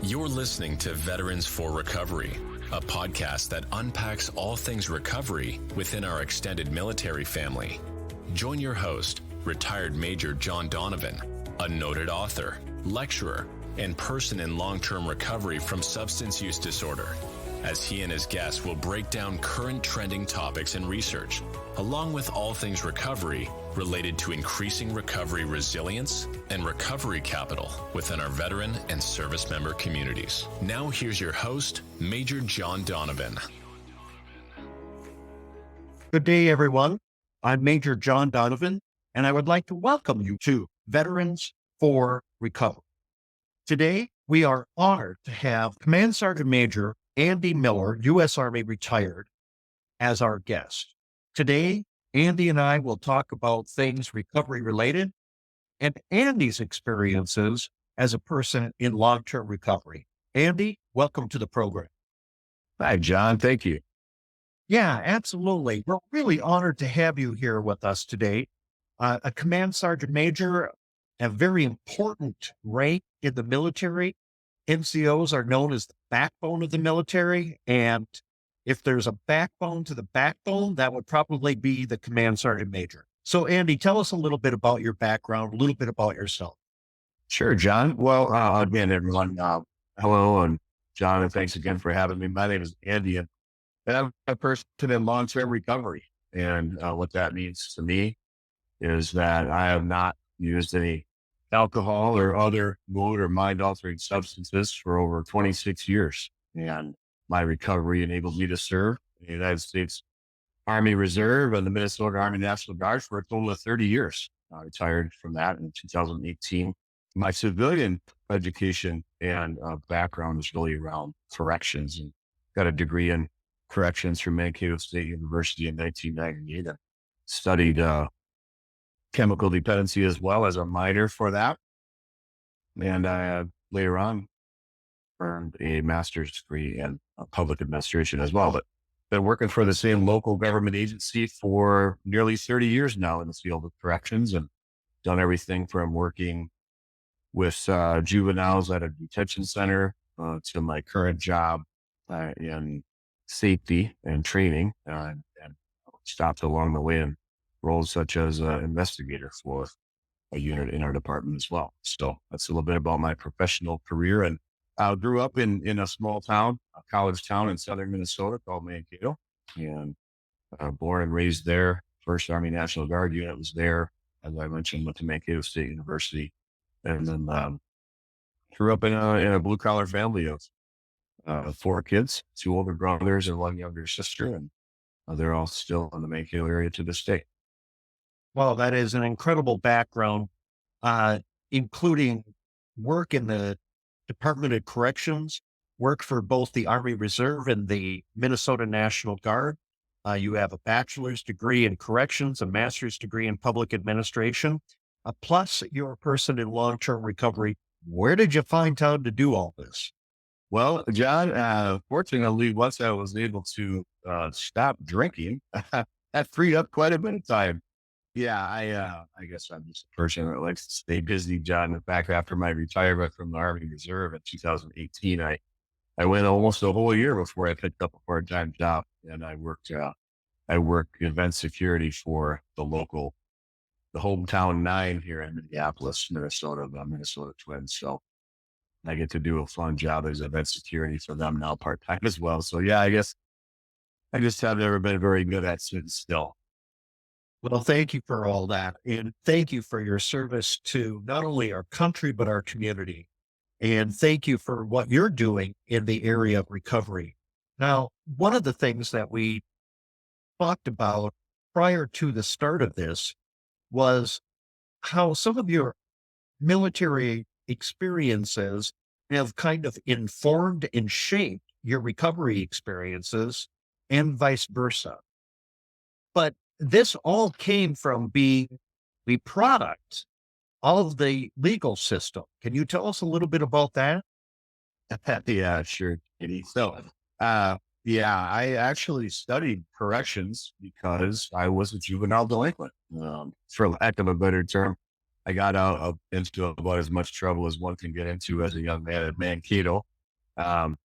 You're listening to Veterans for Recovery, a podcast that unpacks all things recovery within our extended military family. Join your host, retired Major John Donovan, a noted author, lecturer, and person in long-term recovery from substance use disorder, as he and his guests will break down current trending topics and research, along with all things recovery related to increasing recovery resilience and recovery capital within our veteran and service member communities. Now here's your host, Major John Donovan. Good day, everyone. I'm Major John Donovan, and I would like to welcome you to Veterans for Recovery. Today, we are honored to have Command Sergeant Major Andy Miller, U.S. Army retired, as our guest. Today, Andy and I will talk about things recovery related and Andy's experiences as a person in long-term recovery. Andy, welcome to the program. Hi, John. Thank you. Yeah, absolutely. We're really honored to have you here with us today. A Command Sergeant Major, a very important rank in the military. NCOs are known as the backbone of the military. And if there's a backbone to the backbone, that would probably be the Command Sergeant Major. So, Andy, tell us a little bit about your background, a little bit about yourself. Sure, John. Well, again, everyone, hello, and John, and thanks again for having me. My name is Andy, and I'm a person in long-term recovery. And what that means to me is that I have not used any alcohol or other mood or mind-altering substances for over 26 years. And my recovery enabled me to serve in the United States Army Reserve and the Minnesota Army National Guard for a total of 30 years. I retired from that in 2018. My civilian education and background is really around corrections, and got a degree in corrections from Mankato State University in 1998. I studied chemical dependency as well as a minor for that. And I later on earned a master's degree in public administration as well, but been working for the same local government agency for nearly 30 years now in the field of corrections, and done everything from working with juveniles at a detention center to my current job in safety and training, and stopped along the way in roles such as investigator for a unit in our department as well. So that's a little bit about my professional career. And I grew up in a small town, a college town in southern Minnesota called Mankato, and born and raised there. First Army National Guard unit was there. As I mentioned, went to Mankato State University, and then grew up in a blue collar family of 4 kids, 2 older brothers and 1 younger sister, and they're all still in the Mankato area to this day. Well, that is an incredible background, including work in the Department of Corrections, work for both the Army Reserve and the Minnesota National Guard. You have a bachelor's degree in corrections, a master's degree in public administration, plus you're a person in long-term recovery. Where did you find time to do all this? Well, John, fortunately, once I was able to stop drinking, that freed up quite a bit of time. Yeah, I guess I'm just a person that likes to stay busy, John. In fact, after my retirement from the Army Reserve in 2018, I went almost a whole year before I picked up a part-time job, and I worked event security for the hometown 9 here in Minneapolis, Minnesota, the Minnesota Twins. So I get to do a fun job as event security for them now part-time as well. So yeah, I guess I just have never been very good at sitting still. Well, thank you for all that. And thank you for your service to not only our country, but our community. And thank you for what you're doing in the area of recovery. Now, one of the things that we talked about prior to the start of this was how some of your military experiences have kind of informed and shaped your recovery experiences and vice versa. But this all came from being the product of the legal system. Can you tell us a little bit about that? Yeah, sure, Katie. So, I actually studied corrections because I was a juvenile delinquent, for lack of a better term. I got out into about as much trouble as one can get into as a young man at Mankato. Um,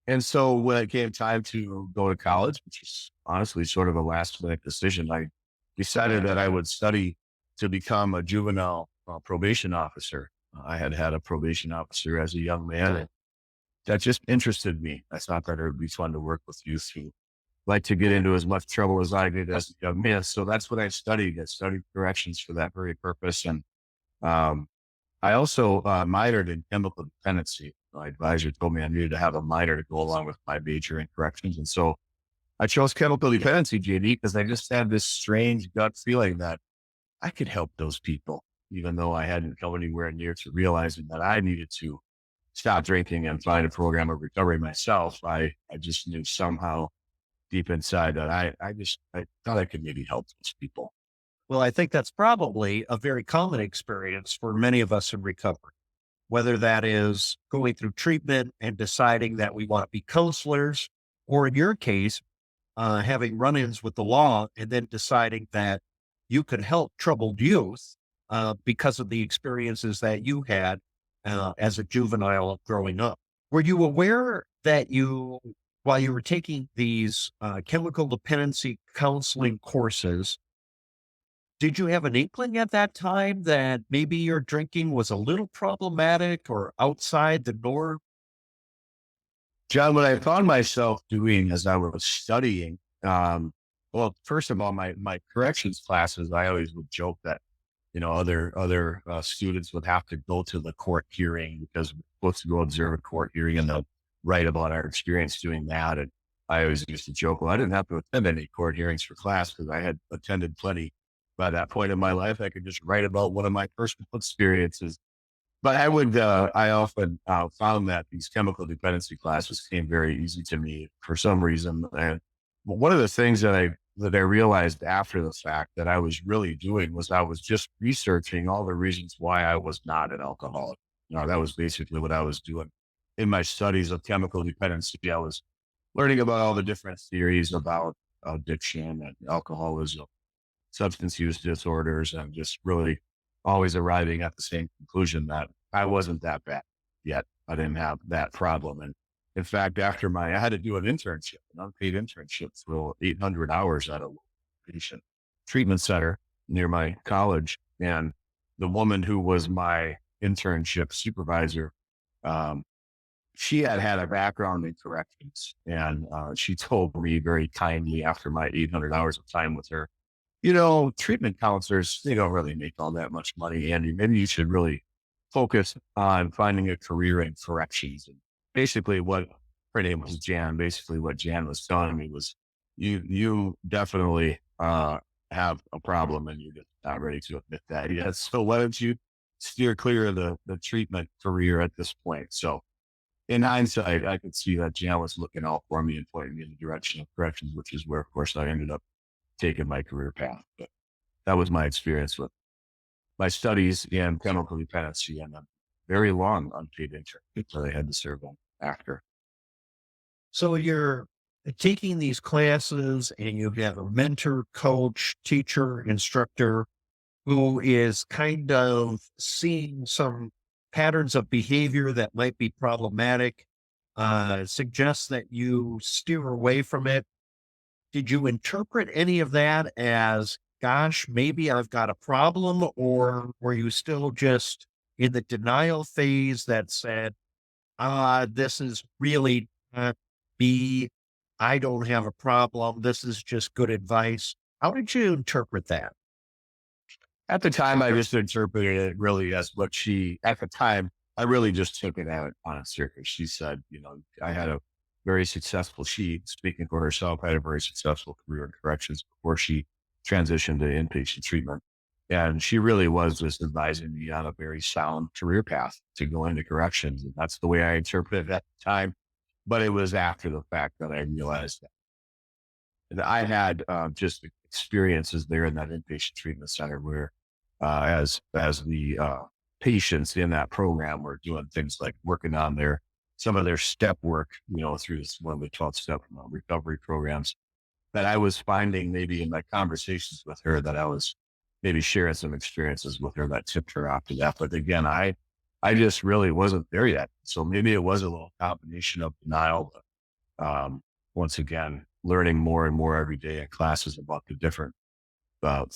and so when it came time to go to college, which is honestly sort of a last minute decision, I decided that I would study to become a juvenile probation officer. I had had a probation officer as a young man, and that just interested me. I thought that it would be fun to work with youth who like to get into as much trouble as I did as a young man. So that's what I studied. I studied corrections for that very purpose. And um, I also minored in chemical dependency. My advisor told me I needed to have a minor to go along with my major in corrections. And so I chose chemical dependency, JD, because I just had this strange gut feeling that I could help those people, even though I hadn't come anywhere near to realizing that I needed to stop drinking and find a program of recovery myself. I just knew somehow deep inside that I thought I could maybe help those people. Well, I think that's probably a very common experience for many of us in recovery, whether that is going through treatment and deciding that we want to be counselors, or in your case, having run-ins with the law and then deciding that you could help troubled youth because of the experiences that you had as a juvenile growing up. Were you aware that while you were taking these chemical dependency counseling courses, did you have an inkling at that time that maybe your drinking was a little problematic or outside the norm? John, what I found myself doing as I was studying, well, first of all, my corrections classes, I always would joke that, other students would have to go to the court hearing because we're supposed to go observe a court hearing and they'll write about our experience doing that. And I always used to joke, well, I didn't have to attend any court hearings for class because I had attended plenty by that point in my life. I could just write about one of my personal experiences. But I often found that these chemical dependency classes came very easy to me for some reason. And one of the things that I realized after the fact that I was really doing was I was just researching all the reasons why I was not an alcoholic. That was basically what I was doing in my studies of chemical dependency. I was learning about all the different theories about addiction and alcoholism, substance use disorders, and just really always arriving at the same conclusion that I wasn't that bad yet. I didn't have that problem. And in fact, I had to do an internship, an unpaid internship for 800 hours at a patient treatment center near my college. And the woman who was my internship supervisor, um, she had had a background in corrections. And she told me very kindly after my 800 hours of time with her, treatment counselors, they don't really make all that much money, Andy. Maybe you should really focus on finding a career in corrections. And basically what her name was Jan, basically what Jan was telling me was you definitely have a problem and you're just not ready to admit that yet. So why don't you steer clear of the treatment career at this point? So in hindsight, I could see that Jan was looking out for me and pointing me in the direction of corrections, which is where, of course, I ended up taking my career path. But that was my experience with my studies in chemical dependency and a very long unpaid internship that I had to serve on after. So you're taking these classes and you have a mentor, coach, teacher, instructor who is kind of seeing some patterns of behavior that might be problematic, suggests that you steer away from it. Did you interpret any of that as, gosh, maybe I've got a problem? Or were you still just in the denial phase that said, this is really not me. I don't have a problem. This is just good advice. How did you interpret that? At the time, I just interpreted it really as at the time, I really just took it out on a circus. She said, I had a very successful, speaking for herself, had a very successful career in corrections before she transitioned to inpatient treatment. And she really was just advising me on a very sound career path to go into corrections. And that's the way I interpreted it at the time. But it was after the fact that I realized that I had just experiences there in that inpatient treatment center where as the patients in that program were doing things like working on some of their step work, through this one we call step recovery programs, that I was finding maybe in my conversations with her that I was maybe sharing some experiences with her that tipped her off to that. But again, I just really wasn't there yet. So maybe it was a little combination of denial. Once again, learning more and more every day in classes about the different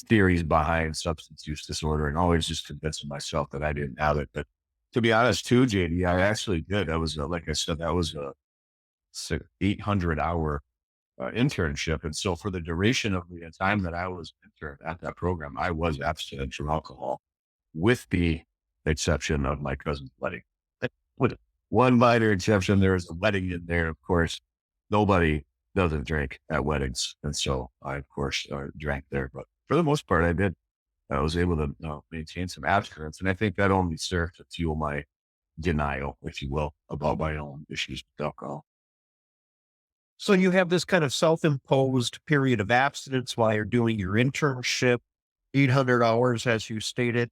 theories behind substance use disorder, and always just convincing myself that I didn't have it. But to be honest too, JD, I actually did. That was, like I said, that was a 800-hour internship. And so for the duration of the time that I was intern at that program, I was abstinent from alcohol, with the exception of my cousin's wedding. With one minor exception, there was a wedding in there. Of course, nobody doesn't drink at weddings. And so I, of course, drank there. But for the most part, I did. I was able to maintain some abstinence. And I think that only served to fuel my denial, if you will, about my own issues with alcohol. So you have this kind of self-imposed period of abstinence while you're doing your internship, 800 hours, as you stated.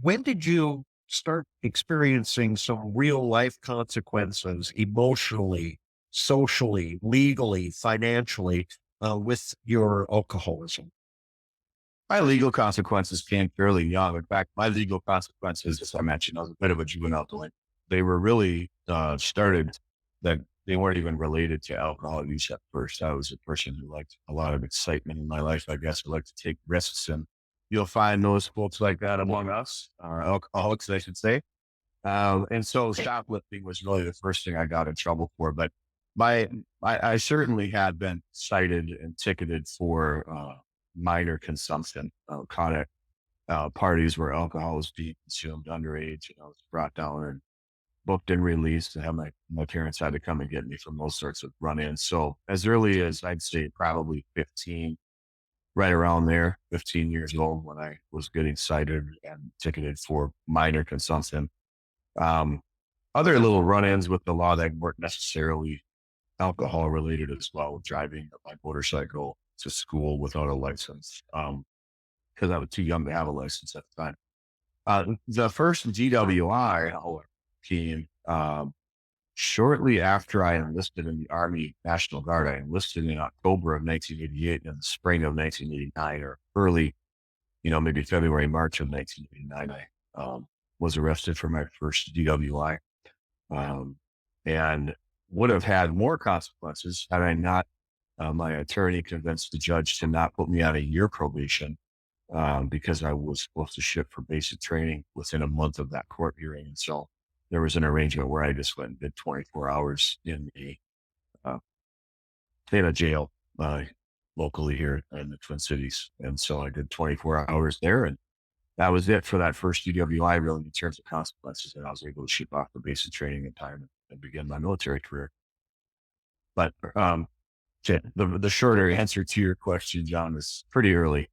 When did you start experiencing some real life consequences emotionally, socially, legally, financially, with your alcoholism? My legal consequences came fairly young. In fact, my legal consequences, as I mentioned, I was a bit of a juvenile delinquent. They were really started that they weren't even related to alcohol use at first. I was a person who liked a lot of excitement in my life. I guess I like to take risks, and you'll find those folks like that among us, alcoholics, I should say. And so shoplifting was really the first thing I got in trouble for. But I certainly had been cited and ticketed for minor consumption, caught at parties where alcohol was being consumed underage. I was brought down and booked and released, and have my parents had to come and get me from those sorts of run-ins. So as early as, I'd say, probably 15, right around there, 15 years old, when I was getting cited and ticketed for minor consumption. Other little run-ins with the law that weren't necessarily alcohol related as well, driving my motorcycle to school without a license, because I was too young to have a license at the time. The first DWI, however, came shortly after I enlisted in the Army National Guard. I enlisted in October of 1988, and in the spring of 1989, or early, maybe February, March of 1989, I was arrested for my first DWI, and would have had more consequences had I not, my attorney convinced the judge to not put me on a year probation, because I was supposed to ship for basic training within a month of that court hearing. And so there was an arrangement where I just went and did 24 hours in a jail locally here in the Twin Cities. And so I did 24 hours there, and that was it for that first DWI, really, in terms of consequences. And I was able to ship off for basic training in time and begin my military career. But the shorter answer to your question, John, is pretty early.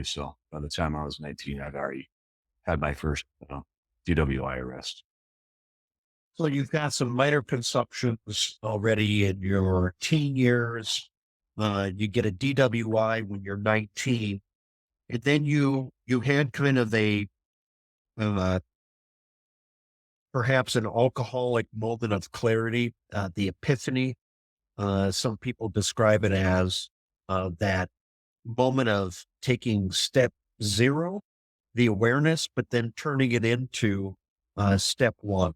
So by the time I was 19, I'd already had my first DWI arrest. So you've got some minor consumptions already in your teen years. You get a DWI when you're 19, and then you had kind of a perhaps an alcoholic moment of clarity, the epiphany. Some people describe it as that moment of taking step zero, the awareness, but then turning it into step one,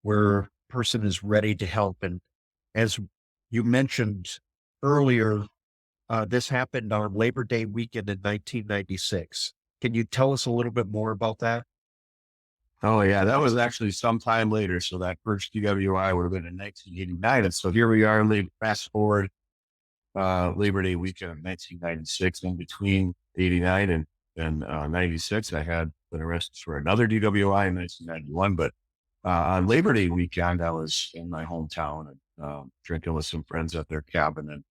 where a person is ready to help. And as you mentioned earlier, this happened on Labor Day weekend in 1996. Can you tell us a little bit more about that? Oh yeah, that was actually some time later. So that first DWI would have been in 1989. And so here we are, fast forward, Labor Day weekend of 1996. In between 89 and 96, I had been arrested for another DWI in 1991. But on Labor Day weekend, I was in my hometown and drinking with some friends at their cabin, and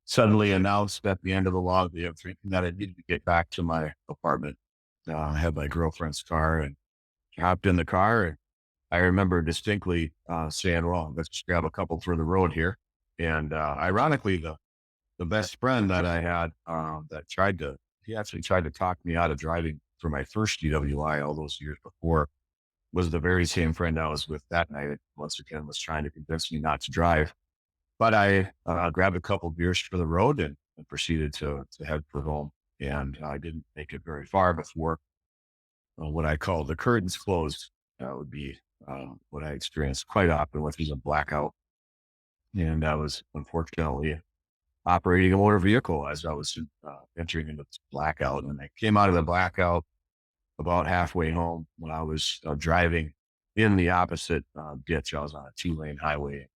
suddenly announced at the end of the long day of drinking that I needed to get back to my apartment. I had my girlfriend's car and hopped in the car. And I remember distinctly saying, well, let's just grab a couple for the road here. And ironically, the best friend that I had he actually tried to talk me out of driving for my first DWI all those years before, was the very same friend I was with that night. That once again was trying to convince me not to drive. But I grabbed a couple beers for the road and proceeded to head for home. and I didn't make it very far before what I call the curtains closed. That would be what I experienced quite often, which is a blackout. And I was unfortunately operating a motor vehicle as I was entering into this blackout. And I came out of the blackout about halfway home when I was driving in the opposite ditch. I was on a 2-lane highway.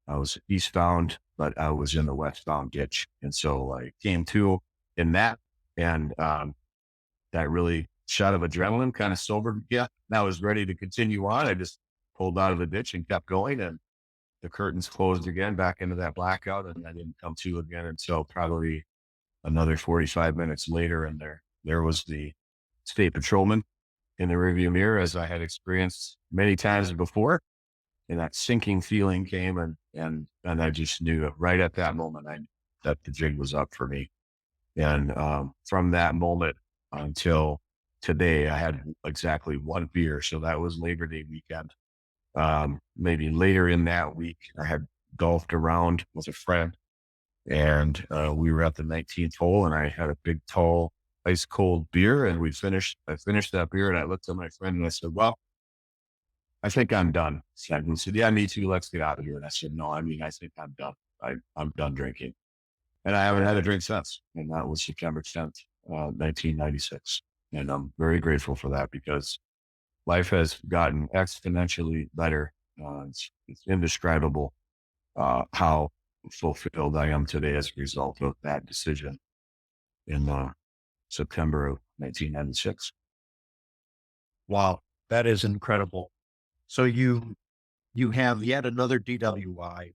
I was eastbound, but I was in the westbound ditch. And so I came to in that, and that really shot of adrenaline kind of sobered me. Yeah, and I was ready to continue on. I just pulled out of the ditch and kept going, and the curtains closed again back into that blackout, and I didn't come to again until probably another 45 minutes later. And there was the state patrolman in the rearview mirror, as I had experienced many times before. And that sinking feeling came, and I just knew right at that moment that the jig was up for me. And from that moment until today, I had exactly one beer. So that was Labor Day weekend. Maybe later in that week, I had golfed around with a friend, and we were at the 19th hole, and I had a big, tall, ice cold beer, and I finished that beer, and I looked at my friend and I said, well, I think I'm done. And he said, yeah, me too. Let's get out of here. And I said, no, I think I'm done. I'm done drinking. And I haven't had a drink since. And that was September 10th, 1996. And I'm very grateful for that, because life has gotten exponentially better. It's indescribable how fulfilled I am today as a result of that decision in September of 1996. Wow, that is incredible. So you have yet another DWI.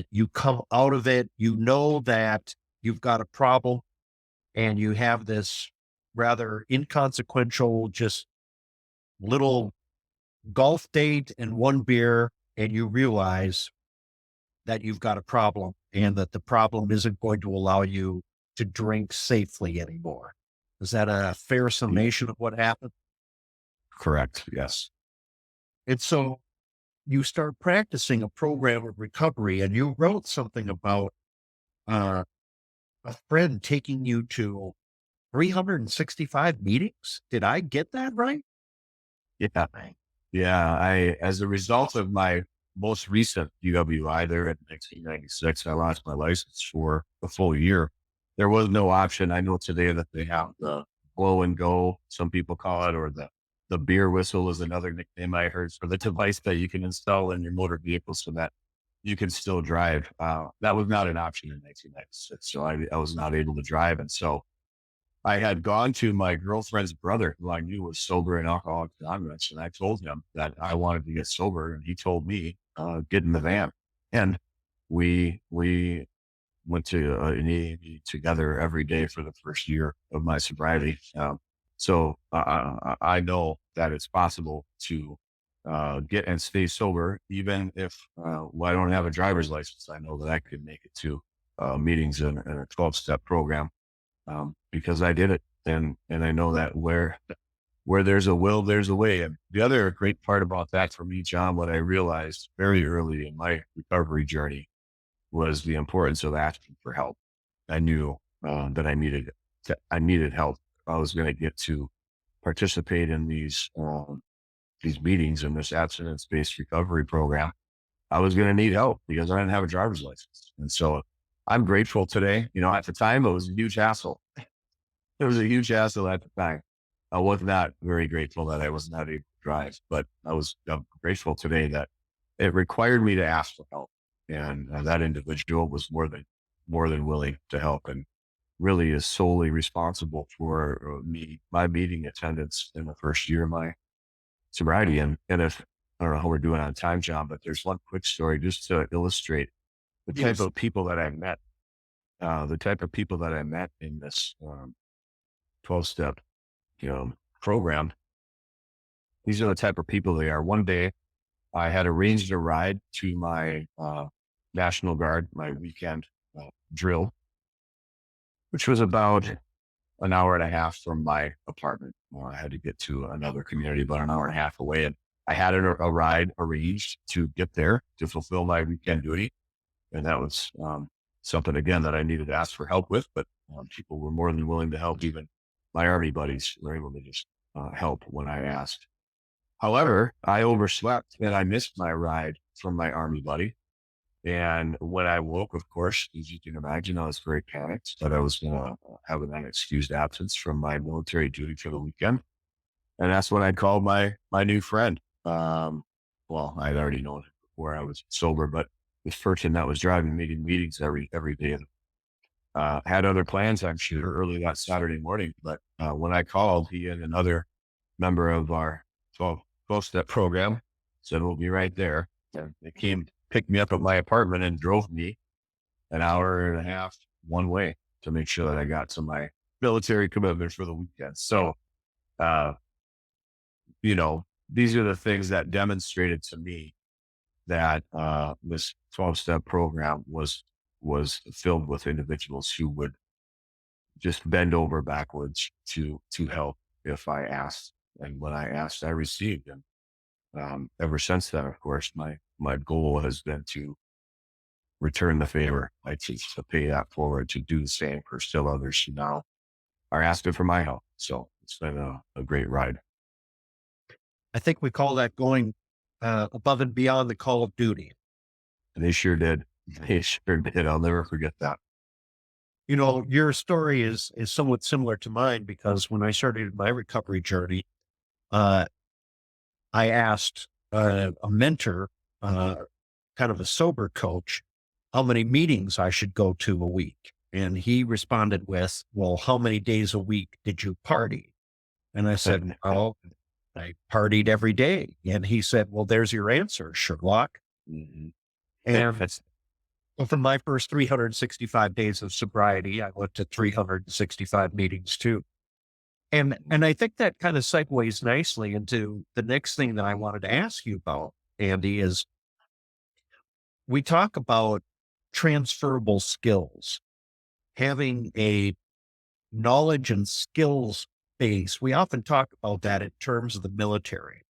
You come out of it, you know that you've got a problem, and you have this rather inconsequential, just little golf date and one beer, and you realize that you've got a problem and that the problem isn't going to allow you to drink safely anymore. Is that a fair summation of what happened? Correct. Yes. And so you start practicing a program of recovery, and you wrote something about a friend taking you to 365 meetings. Did I get that right? Yeah. Yeah. As a result of my most recent UWI there in 1996, I lost my license for a full year. There was no option. I know today that they have the blow and go, some people call it, or the beer whistle is another nickname I heard for the device that you can install in your motor vehicle so that you can still drive. That was not an option in 1996. So I was not able to drive. And so I had gone to my girlfriend's brother, who I knew was sober and alcoholic anonymous, and I told him that I wanted to get sober, and he told me, get in the van. And we went to an AA meeting together every day for the first year of my sobriety. So I know that it's possible to get and stay sober, even if I don't have a driver's license. I know that I could make it to meetings in a 12-step program because I did it. And I know that where there's a will, there's a way. And the other great part about that for me, John, what I realized very early in my recovery journey was the importance of asking for help. I knew that I needed help. I was going to get to participate in these meetings in this abstinence-based recovery program. I was going to need help because I didn't have a driver's license. And so I'm grateful today. At the time, it was a huge hassle. It was a huge hassle at the time. I was not very grateful that I was not able to drive, but I'm grateful today that it required me to ask for help. And that individual was more than willing to help, and really is solely responsible for my meeting attendance in the first year of my sobriety. And if, I don't know how we're doing on time, John, but there's one quick story just to illustrate the type of people that I met, in this 12-step, program. These are the type of people they are. One day I had arranged a ride to my National Guard, my weekend drill, which was about an hour and a half from my apartment. I had to get to another community about an hour and a half away. And I had a ride arranged to get there to fulfill my weekend duty. And that was something again that I needed to ask for help with, but people were more than willing to help. Even my Army buddies were able to just help when I asked. However, I overslept and I missed my ride from my Army buddy. And when I woke, of course, as you can imagine, I was very panicked that I was going to have an unexcused absence from my military duty for the weekend. And that's when I called my new friend. Well, I'd already known him before I was sober, but this person that was driving me to meetings every day, and had other plans, I'm sure, early that Saturday morning. But when I called, he and another member of our 12-step program said, we'll be right there. And they came, picked me up at my apartment and drove me an hour and a half one way to make sure that I got to my military commitment for the weekend. So, these are the things that demonstrated to me that this 12-step program was filled with individuals who would just bend over backwards to help if I asked. And when I asked, I received. And ever since then, of course, my goal has been to return the favor. I teach to pay that forward, to do the same for still others who now are asking for my help. So it's been a great ride. I think we call that going above and beyond the call of duty. And they sure did. They sure did. I'll never forget that. Your story is somewhat similar to mine, because when I started my recovery journey, I asked a mentor, kind of a sober coach, how many meetings I should go to a week. And he responded with, well, how many days a week did you party? And I said, well, I partied every day. And he said, well, there's your answer, Sherlock. Mm-hmm. And for my first 365 days of sobriety, I went to 365 meetings too. And I think that kind of segues nicely into the next thing that I wanted to ask you about, Andy, is we talk about transferable skills, having a knowledge and skills base. We often talk about that in terms of the military.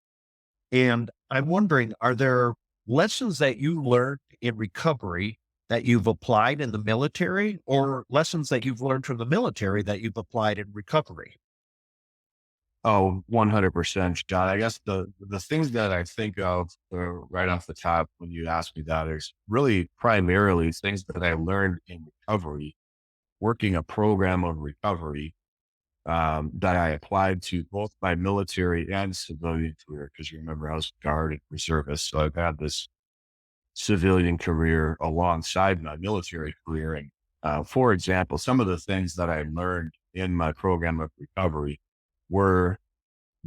And I'm wondering, are there lessons that you learned in recovery that you've applied in the military, or lessons that you've learned from the military that you've applied in recovery? Oh, 100%, John. I guess the things that I think of right off the top when you ask me that is really primarily things that I learned in recovery, working a program of recovery that I applied to both my military and civilian career. Because you remember, I was Guard and reservist, so I've had this civilian career alongside my military career. And for example, some of the things that I learned in my program of recovery were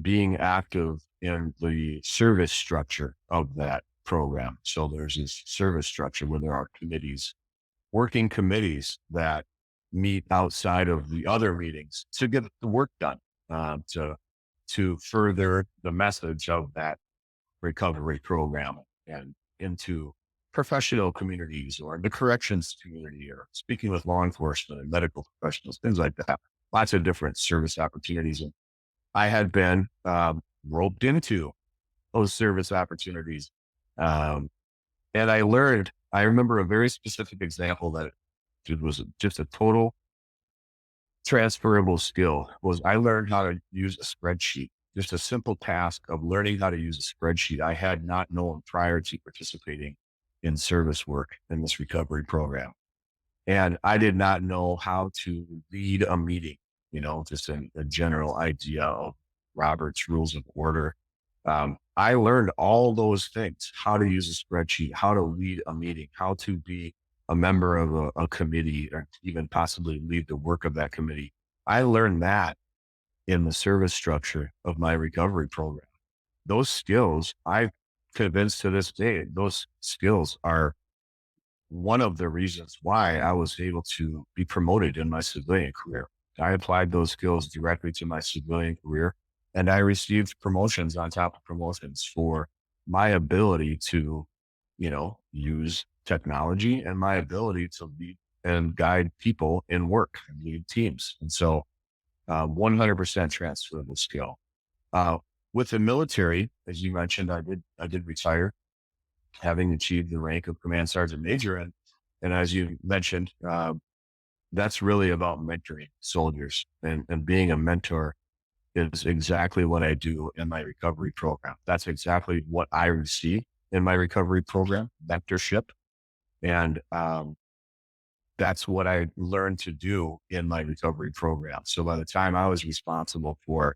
being active in the service structure of that program. So there's this service structure where there are committees, working committees that meet outside of the other meetings to get the work done, to further the message of that recovery program and into professional communities or the corrections community, or speaking with law enforcement and medical professionals, things like that. Lots of different service opportunities. And I had been roped into those service opportunities. And I remember a very specific example that it was just a total transferable skill. Was I learned how to use a spreadsheet, just a simple task of learning how to use a spreadsheet I had not known prior to participating in service work in this recovery program. And I did not know how to lead a meeting, just a general idea of Robert's Rules of Order. I learned all those things: how to use a spreadsheet, how to lead a meeting, how to be a member of a committee, or even possibly lead the work of that committee. I learned that in the service structure of my recovery program. Those skills, I'm convinced to this day, those skills are one of the reasons why I was able to be promoted in my civilian career. I applied those skills directly to my civilian career, and I received promotions on top of promotions for my ability to, use technology and my ability to lead and guide people in work and lead teams. And so 100% transferable skill. With the military, as you mentioned, I did retire, having achieved the rank of command sergeant major. And And as you mentioned, that's really about mentoring soldiers, and being a mentor is exactly what I do in my recovery program. That's exactly what I receive in my recovery program, mentorship. And that's what I learned to do in my recovery program. So by the time I was responsible for,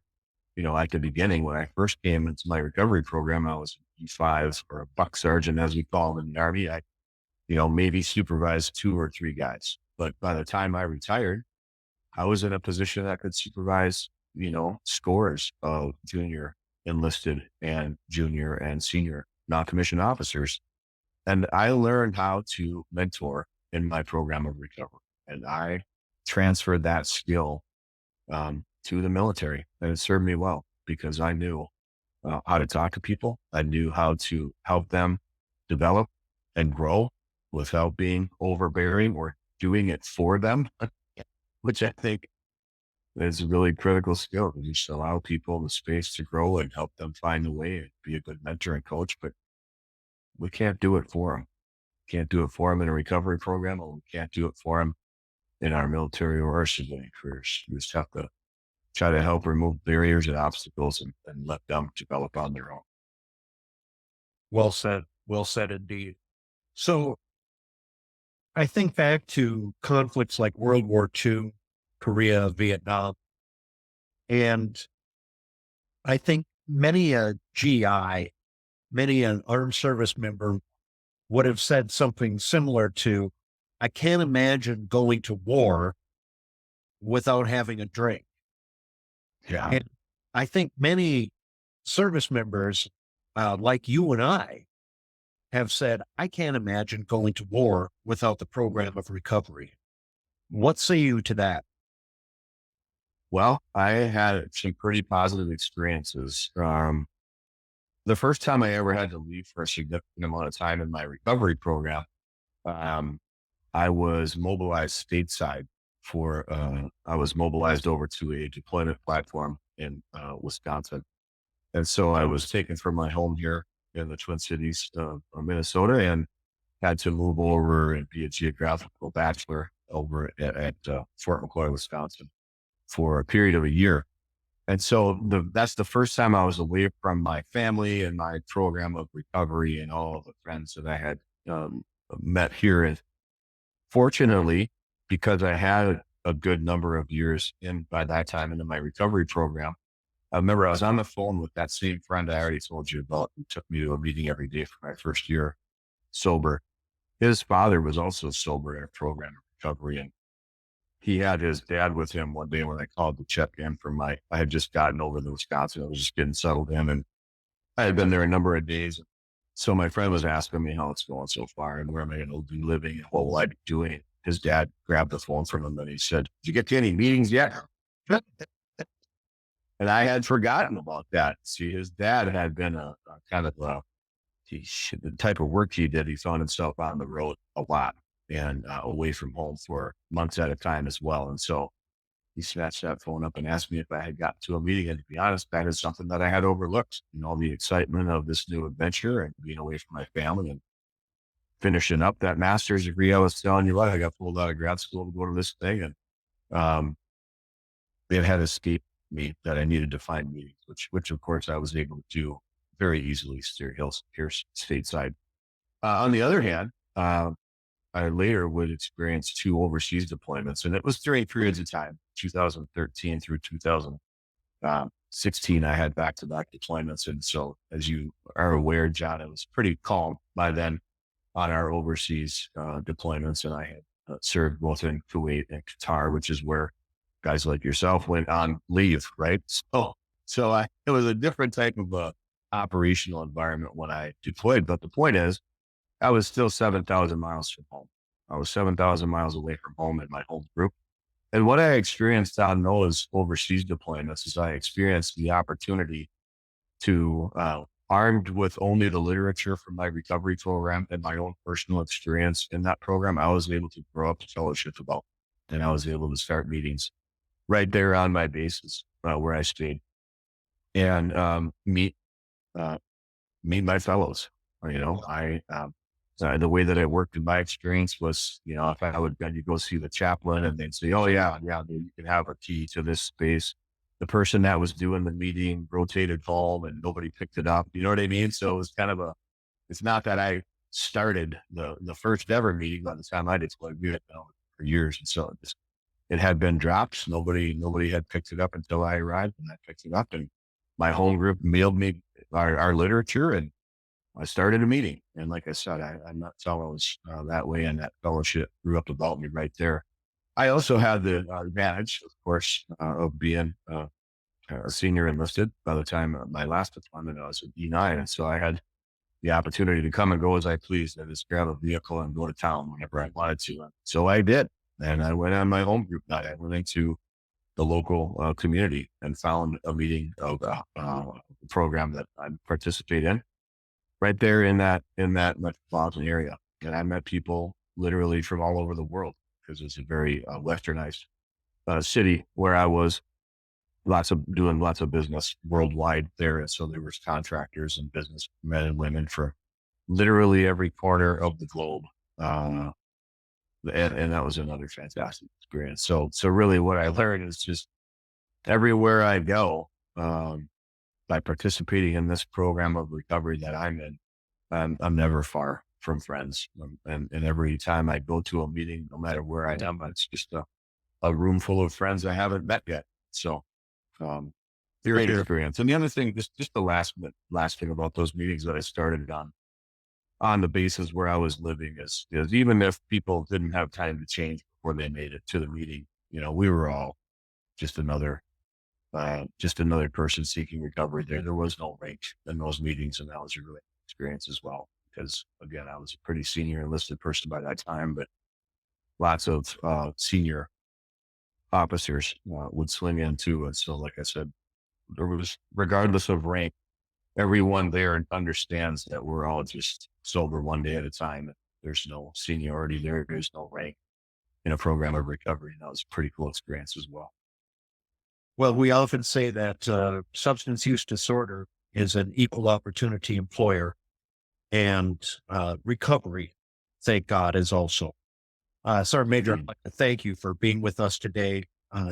at the beginning, when I first came into my recovery program, I was E5 or a buck sergeant, as we call them in the Army. I, maybe supervised 2 or 3 guys. But by the time I retired, I was in a position that could supervise, scores of junior enlisted and junior and senior non-commissioned officers. And I learned how to mentor in my program of recovery. And I transferred that skill to the military. And it served me well because I knew how to talk to people. I knew how to help them develop and grow without being overbearing or doing it for them, which I think is a really critical skill. You just allow people the space to grow and help them find the way and be a good mentor and coach, but we can't do it for them. Can't do it for them in a recovery program, or we can't do it for them in our military or our civilian careers. We just have to try to help remove barriers and obstacles and let them develop on their own. Well said. Well said indeed. So I think back to conflicts like World War II, Korea, Vietnam, and I think many a GI, many an armed service member would have said something similar to, I can't imagine going to war without having a drink. Yeah. And I think many service members, like you and I, have said, I can't imagine going to war without the program of recovery. What say you to that? Well, I had some pretty positive experiences. The first time I ever had to leave for a significant amount of time in my recovery program, um, I was mobilized stateside I was mobilized over to a deployment platform in Wisconsin. And so I was taken from my home here in the Twin Cities of Minnesota and had to move over and be a geographical bachelor over at Fort McCoy, Wisconsin for a period of a year. And so that's the first time I was away from my family and my program of recovery and all of the friends that I had met here. And fortunately, because I had a good number of years in by that time into my recovery program, I remember I was on the phone with that same friend I already told you about, who took me to a meeting every day for my first year sober. His father was also sober in a program of recovery, and he had his dad with him one day when I called to check in I had just gotten over to Wisconsin. I was just getting settled in, and I had been there a number of days. So my friend was asking me how it's going so far and where am I going to be living and what will I be doing? His dad grabbed the phone from him and he said, "Did you get to any meetings yet?" And I had forgotten about that. See, his dad had been a kind of the type of work he did. He found himself on the road a lot and away from home for months at a time as well. And so he snatched that phone up and asked me if I had gotten to a meeting. And to be honest, that is something that I had overlooked. The excitement of this new adventure and being away from my family and finishing up that master's degree. I was telling you, I got pulled out of grad school to go to this thing, and it had escaped me that I needed to find meetings, which of course I was able to do very easily here stateside. On the other hand, I later would experience 2 overseas deployments, and it was during periods of time, 2013 through 2016, I had back-to-back deployments. And so as you are aware, John, it was pretty calm by then on our overseas deployments. And I had served both in Kuwait and Qatar, which is where guys like yourself went on leave, right? It was a different type of operational environment when I deployed. But the point is, I was still 7,000 miles from home. I was 7,000 miles away from home in my home group. And what I experienced on those overseas deployments is I experienced the opportunity to, armed with only the literature from my recovery program and my own personal experience in that program, I was able to grow up a fellowship about, and I was able to start meetings right there on my bases where I stayed and meet my fellows. the way that it worked in my experience was, if I would then you go see the chaplain and they'd say, oh yeah, you can have a key to this space. The person that was doing the meeting rotated home and nobody picked it up. You know what I mean? So it was kind of it's not that I started the first ever meeting by the time I did, so I've been for years. And so it had been dropped. Nobody had picked it up until I arrived, and I picked it up, and my home group mailed me our literature, and I started a meeting. And like I said, I'm not fellows that way, and that fellowship grew up about me right there. I also had the advantage, of course, of being a senior enlisted. By the time my last deployment, I was a D9, and so I had the opportunity to come and go as I pleased. I just grab a vehicle and go to town whenever I wanted to. So I did, and I went on my home group night. I went into the local community and found a meeting of a program that I participate in right there in that metropolitan area. And I met people literally from all over the world, because it's a very westernized city where I was doing lots of business worldwide there. And so there was contractors and business men and women for literally every corner of the globe. And that was another fantastic experience. So really what I learned is just everywhere I go, by participating in this program of recovery that I'm in, I'm never far from friends. And every time I go to a meeting, no matter where I am, it's just a room full of friends I haven't met yet. So, great experience. And the other thing, just the last thing about those meetings that I started on the basis where I was living is even if people didn't have time to change before they made it to the meeting, we were all just another person seeking recovery there. There was no rank in those meetings, and that was a really experience as well. Because again, I was a pretty senior enlisted person by that time, but lots of senior officers would swing in too. And so, like I said, there was, regardless of rank, everyone there understands that we're all just sober one day at a time. There's no seniority there. There's no rank in a program of recovery. And that was a pretty cool experience as well. Well, we often say that substance use disorder is an equal opportunity employer, and recovery, thank God, is also. Sergeant Major, I'd like to thank you for being with us today.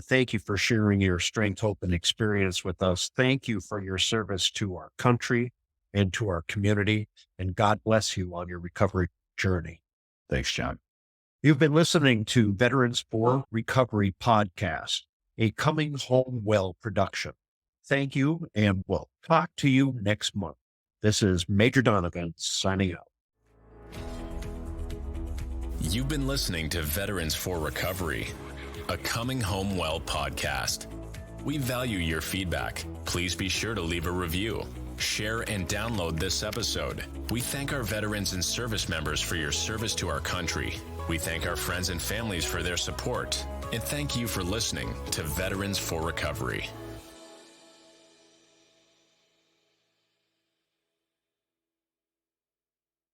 Thank you for sharing your strength, hope, and experience with us. Thank you for your service to our country and to our community, and God bless you on your recovery journey. Thanks, John. You've been listening to Veterans for Recovery podcast, a Coming Home Well production. Thank you, and we'll talk to you next month. This is Major Donovan signing out. You've been listening to Veterans for Recovery, a Coming Home Well podcast. We value your feedback. Please be sure to leave a review, share, and download this episode. We thank our veterans and service members for your service to our country. We thank our friends and families for their support. And thank you for listening to Veterans for Recovery.